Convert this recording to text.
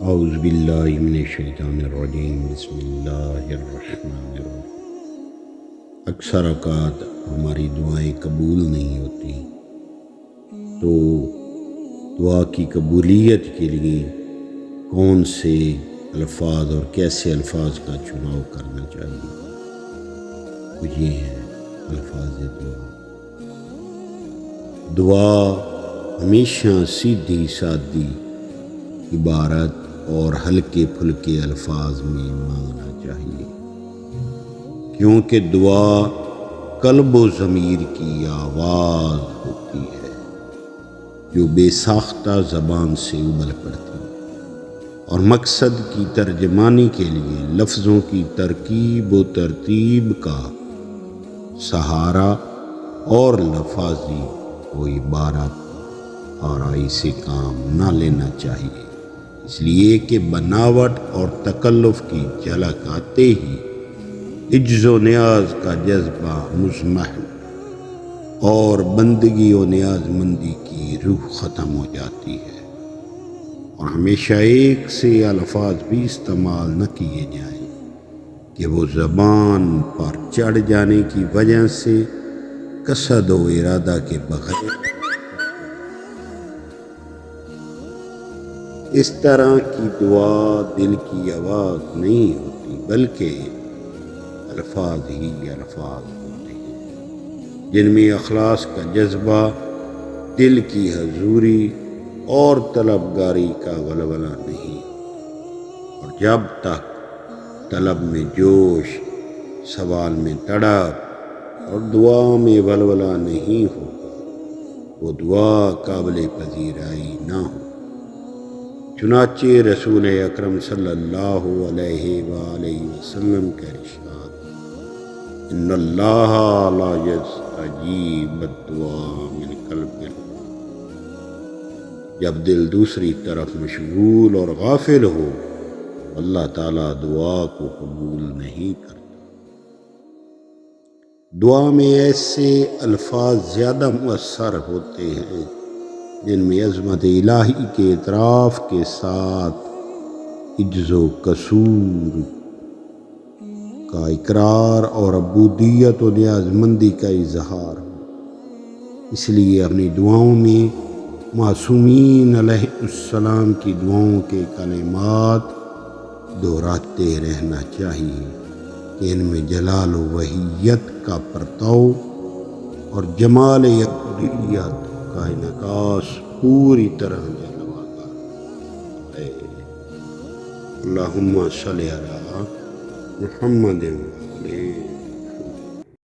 اعوذ باللہ من الشیطان الرجیم بسم اللہ الرحمن الرحیم۔ اکثر اوقات ہماری دعائیں قبول نہیں ہوتی، تو دعا کی قبولیت کے لیے کون سے الفاظ اور کیسے الفاظ کا چناؤ کرنا چاہیے؟ وہ یہ ہیں الفاظ دعا۔ دعا ہمیشہ سیدھی سادی عبارت اور ہلکے پھلکے الفاظ میں مانگنا چاہیے، کیونکہ دعا قلب و ضمیر کی آواز ہوتی ہے جو بے ساختہ زبان سے ابل پڑتی ہے، اور مقصد کی ترجمانی کے لیے لفظوں کی ترکیب و ترتیب کا سہارا اور لفاظی و عبارت آرائی سے کام نہ لینا چاہیے، اس لیے کہ بناوٹ اور تکلف کی جھلک آتے ہی عجز و نیاز کا جذبہ مزمحل اور بندگی و نیاز مندی کی روح ختم ہو جاتی ہے، اور ہمیشہ ایک سے الفاظ بھی استعمال نہ کیے جائیں کہ وہ زبان پر چڑھ جانے کی وجہ سے قصد و ارادہ کے بغیر اس طرح کی دعا دل کی آواز نہیں ہوتی، بلکہ الفاظ ہی الفاظ ہوتے ہیں جن میں اخلاص کا جذبہ، دل کی حضوری اور طلبگاری کا ولولہ نہیں، اور جب تک طلب میں جوش، سوال میں تڑپ اور دعا میں ولولہ نہیں ہوگا، وہ دعا قابل پذیرائی نہ ہو۔ چنانچہ رسول اکرم صلی اللہ علیہ وآلہ وسلم کا ارشاد، ان اللہ لا یستجیب الدعاء من قلب، جب دل دوسری طرف مشغول اور غافل ہو اللہ تعالیٰ دعا کو قبول نہیں کرتا۔ دعا میں ایسے الفاظ زیادہ مؤثر ہوتے ہیں جن میں عظمت الہی کے اعتراف کے ساتھ عجز و قصور کا اقرار اور عبودیت و نیاز مندی کا اظہار ہو۔ اس لیے اپنی دعاؤں میں معصومین علیہ السلام کی دعاؤں کے کلمات دہراتے رہنا چاہیے کہ ان میں جلال و وحیت کا پرتو اور جمال یکولیت کا انعکاس پوری طرح جلوہ ہے۔ اللہم صلی علی محمد